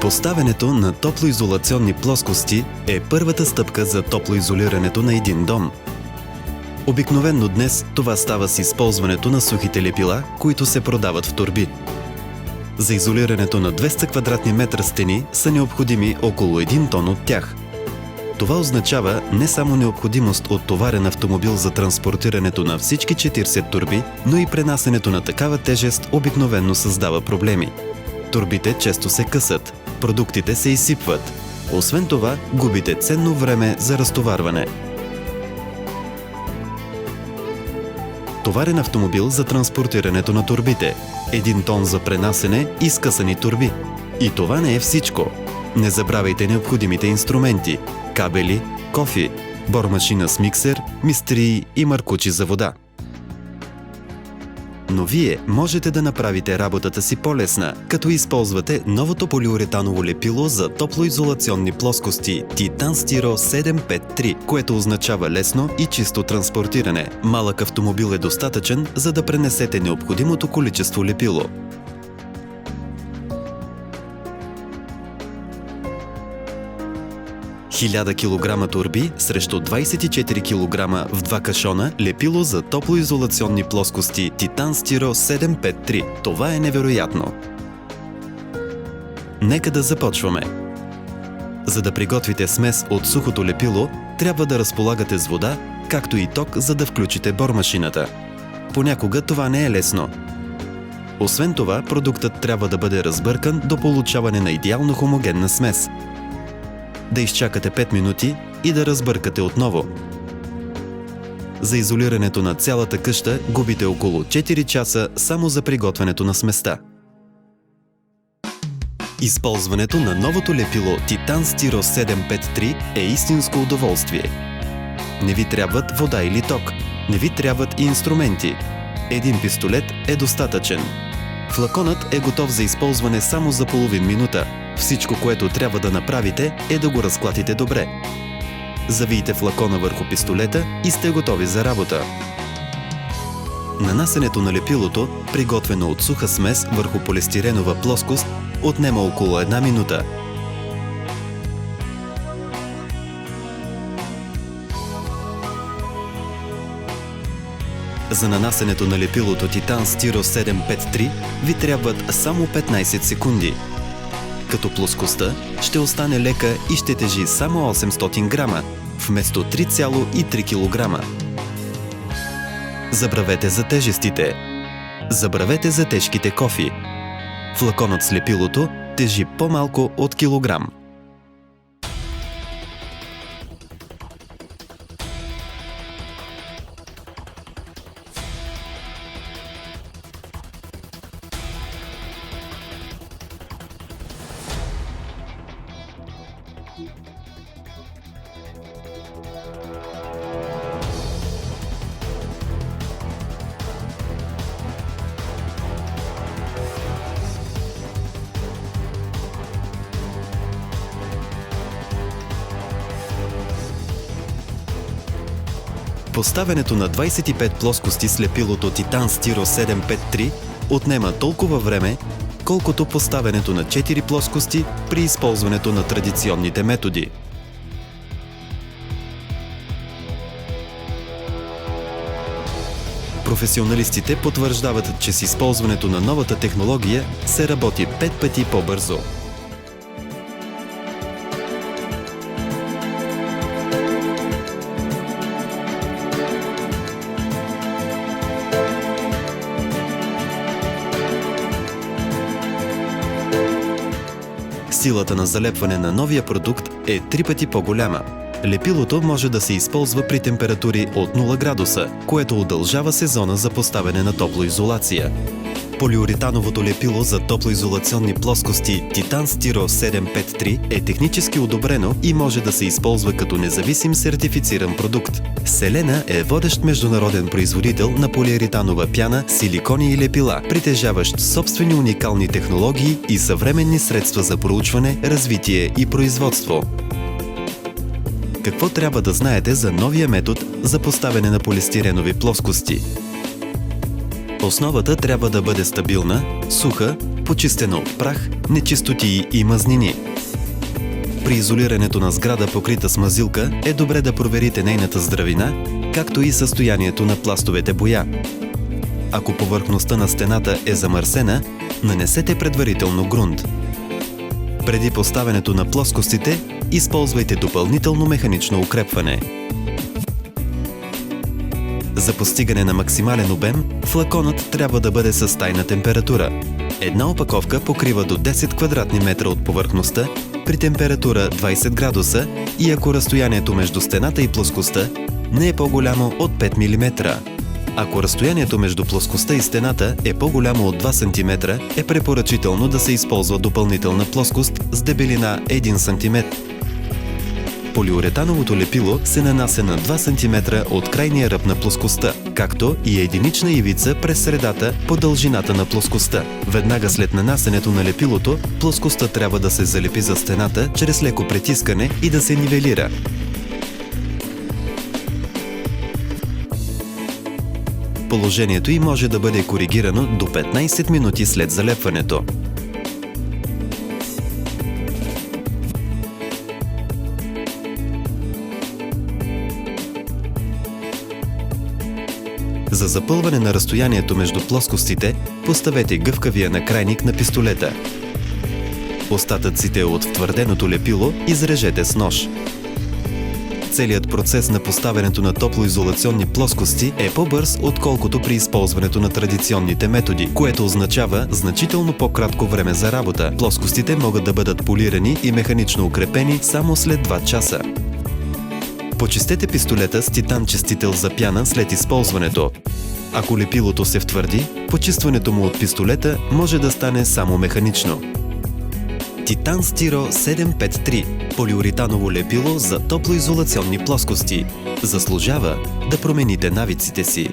Поставянето на топлоизолационни плоскости е първата стъпка за топлоизолирането на един дом. Обикновено днес това става с използването на сухите лепила, които се продават в торби. За изолирането на 200 квадратни метра стени са необходими около 1 тон от тях. Това означава не само необходимост от товарен автомобил за транспортирането на всички 40 торби, но и пренасенето на такава тежест обикновено създава проблеми. Торбите често се късат, продуктите се изсипват. Освен това, губите ценно време за разтоварване. Товарен автомобил за транспортирането на торбите, 1 тон за пренасене и скъсани торби. И това не е всичко. Не забравяйте необходимите инструменти – кабели, кофи, бормашина с миксер, мистрии и маркучи за вода. Но вие можете да направите работата си по-лесна, като използвате новото полиуретаново лепило за топлоизолационни плоскости Titan Styro 753, което означава лесно и чисто транспортиране. Малък автомобил е достатъчен, за да пренесете необходимото количество лепило. Хиляда килограма торби срещу 24 кг в 2 кашона лепило за топлоизолационни плоскости Titan Styro 753. Това е невероятно! Нека да започваме! За да приготвите смес от сухото лепило, трябва да разполагате с вода, както и ток, за да включите бормашината. Понякога това не е лесно. Освен това, продуктът трябва да бъде разбъркан до получаване на идеално хомогенна смес. Да изчакате 5 минути и да разбъркате отново. За изолирането на цялата къща губите около 4 часа само за приготвянето на сместа. Използването на новото лепило Titan Styro 753 е истинско удоволствие. Не ви трябват вода или ток, не ви трябват и инструменти. Един пистолет е достатъчен. Флаконът е готов за използване само за половин минута. Всичко, което трябва да направите, е да го разклатите добре. Завийте флакона върху пистолета и сте готови за работа. Нанасенето на лепилото, приготвено от суха смес върху полистиренова плоскост, отнема около 1 минута. За нанасенето на лепилото Titan Styro 753 ви трябват само 15 секунди. Като плоскостта ще остане лека и ще тежи само 800 грама, вместо 3,3 кг. Забравете за тежестите. Забравете за тежките кофи. Флаконът с лепилото тежи по-малко от килограм. Поставянето на 25 плоскости с лепилото Titan Styro 753 отнема толкова време, колкото поставянето на 4 плоскости при използването на традиционните методи. Професионалистите потвърждават, че с използването на новата технология се работи 5 пъти по-бързо. Силата на залепване на новия продукт е 3 пъти по-голяма. Лепилото може да се използва при температури от 0 градуса, което удължава сезона за поставяне на топлоизолация. Полиуретановото лепило за топлоизолационни плоскости Titan Styro 753 е технически одобрено и може да се използва като независим сертифициран продукт. Селена е водещ международен производител на полиуретанова пяна, силикони и лепила, притежаващ собствени уникални технологии и съвременни средства за проучване, развитие и производство. Какво трябва да знаете за новия метод за поставяне на полистиренови плоскости? Основата трябва да бъде стабилна, суха, почистена от прах, нечистотии и мазнини. При изолирането на сграда, покрита с мазилка, е добре да проверите нейната здравина, както и състоянието на пластовете боя. Ако повърхността на стената е замърсена, нанесете предварително грунт. Преди поставянето на плоскостите, използвайте допълнително механично укрепване. За постигане на максимален обем, флаконът трябва да бъде с тайна температура. Една опаковка покрива до 10 квадратни метра от повърхността при температура 20 градуса и ако разстоянието между стената и плоскостта не е по-голямо от 5 мм. Ако разстоянието между плоскостта и стената е по-голямо от 2 см, е препоръчително да се използва допълнителна плоскост с дебелина 1 см. Полиуретановото лепило се нанася на 2 см от крайния ръб на плоскостта, както и единична ивица през средата по дължината на плоскостта. Веднага след нанасянето на лепилото, плоскостта трябва да се залепи за стената чрез леко притискане и да се нивелира. Положението й може да бъде коригирано до 15 минути след залепването. За запълване на разстоянието между плоскостите, поставете гъвкавия накрайник на пистолета. Остатъците от втвърденото лепило изрежете с нож. Целият процес на поставянето на топлоизолационни плоскости е по-бърз, отколкото при използването на традиционните методи, което означава значително по-кратко време за работа. Плоскостите могат да бъдат полирани и механично укрепени само след 2 часа. Почистете пистолета с титан-чистител за пяна след използването. Ако лепилото се втвърди, почистването му от пистолета може да стане само механично. Титан Стиро 753 – полиуретаново лепило за топлоизолационни плоскости. Заслужава да промените навиците си.